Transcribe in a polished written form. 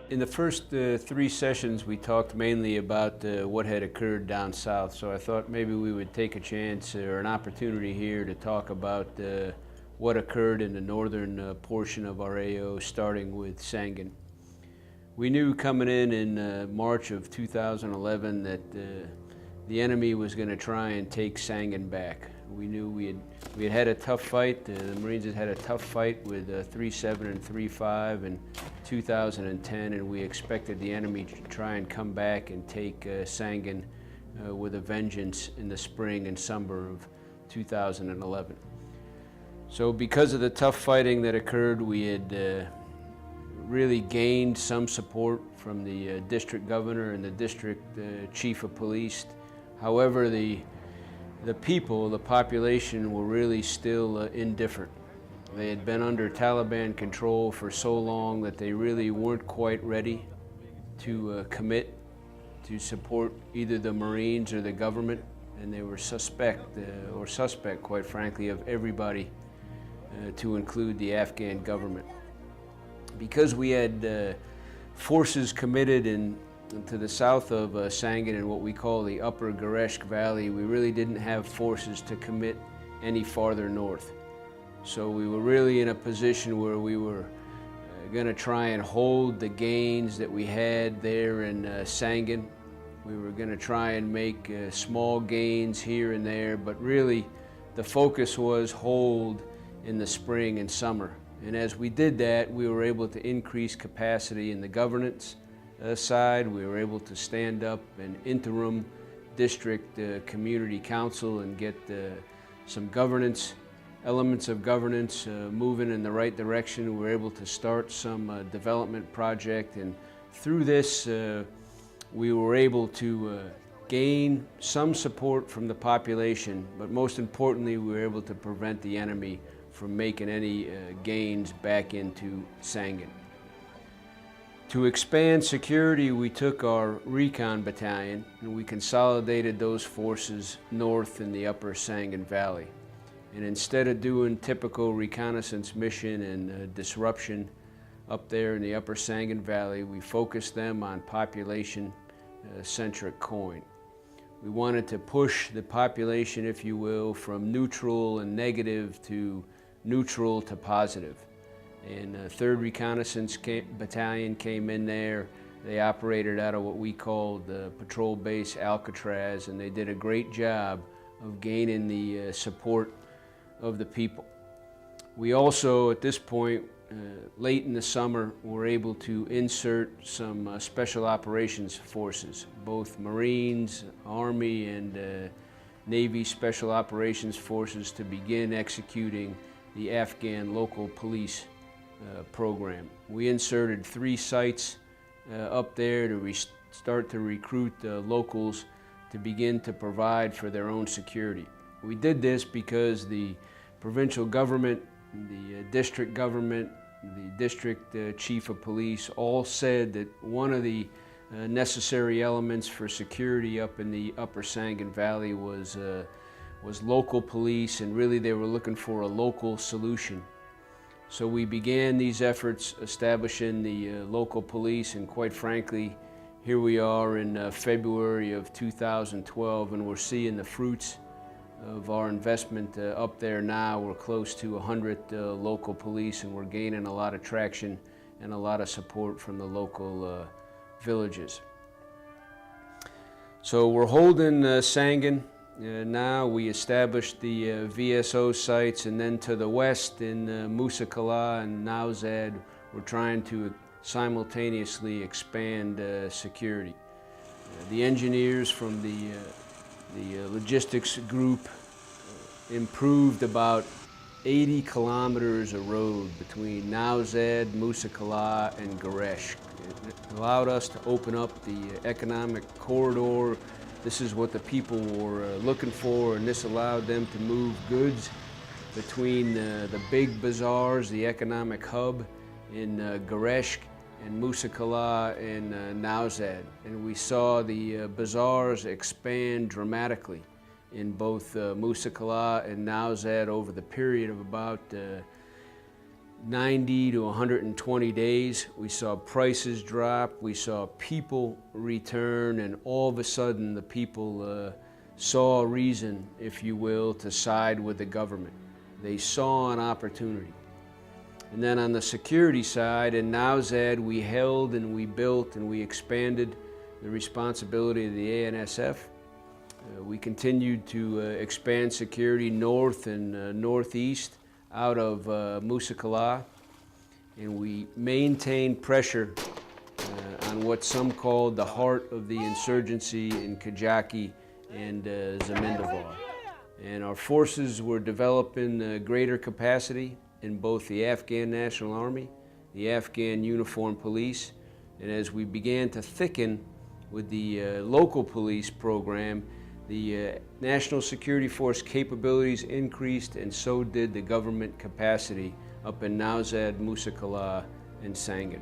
In the first 3 sessions, we talked mainly about what had occurred down south. So I thought maybe we would take a chance or an opportunity here to talk about what occurred in the northern portion of our AO, starting with Sangin. We knew coming in March of 2011 that the enemy was going to try and take Sangin back. We knew we had a tough fight. The Marines had a tough fight with 3-7 and 3-5 in 2010, and we expected the enemy to try and come back and take Sangin with a vengeance in the spring and summer of 2011. So because of the tough fighting that occurred, we had really gained some support from the district governor and the district chief of police. However, the people, the population, were really still indifferent. They had been under Taliban control for so long that they really weren't quite ready to commit to support either the Marines or the government, and they were suspect, quite frankly, of everybody, to include the Afghan government. Because we had forces committed to the south of Sangin in what we call the upper Gereshk Valley, we really didn't have forces to commit any farther north. So we were really in a position where we were going to try and hold the gains that we had there in Sangin. We were going to try and make small gains here and there, but really the focus was hold in the spring and summer. And as we did that, we were able to increase capacity in the governance side. We were able to stand up an interim district community council and get some elements of governance moving in the right direction. We were able to start some development project, and through this we were able to gain some support from the population, but most importantly we were able to prevent the enemy from making any gains back into Sangin. To expand security, we took our recon battalion and we consolidated those forces north in the upper Sangin Valley. And instead of doing typical reconnaissance mission and disruption up there in the upper Sangin Valley, we focused them on population-centric coin. We wanted to push the population, if you will, from neutral and negative to neutral to positive. And 3rd Reconnaissance Battalion came in there. They operated out of what we called the Patrol Base Alcatraz, and they did a great job of gaining the support of the people. We also, at this point, late in the summer, were able to insert some special operations forces, both Marines, Army, and Navy Special Operations Forces, to begin executing the Afghan local police program. We inserted 3 sites up there to start to recruit locals to begin to provide for their own security. We did this because the provincial government, the district government, the district chief of police all said that one of the necessary elements for security up in the upper Sangin Valley was local police, and really they were looking for a local solution. So we began these efforts establishing the local police, and quite frankly, here we are in February of 2012, and we're seeing the fruits of our investment up there now. We're close to 100 local police, and we're gaining a lot of traction and a lot of support from the local villages. So we're holding Sangin. Now we established the VSO sites, and then to the west in Musa Qala and Nowzad, we're trying to simultaneously expand security. The engineers from the logistics group improved about 80 kilometers of road between Nowzad, Musa Qala, and Gereshk. It allowed us to open up the economic corridor. This is what the people were looking for, and this allowed them to move goods between the big bazaars, the economic hub in Gereshk, and Musa Qala and Nowzad. And we saw the bazaars expand dramatically in both Musa Qala and Nowzad over the period of about 90 to 120 days. We saw prices drop, we saw people return, and all of a sudden the people saw a reason, if you will, to side with the government. They saw an opportunity. And then on the security side, in Nowzad, we held and we built and we expanded the responsibility of the ANSF. We continued to expand security north and northeast out of Musa Qala, and we maintained pressure on what some called the heart of the insurgency in Kajaki and Zamindavar. And our forces were developing greater capacity in both the Afghan National Army, the Afghan Uniformed Police, and as we began to thicken with the local police program, the National Security Force capabilities increased, and so did the government capacity up in Nowzad, Musa Qala, and Sangin.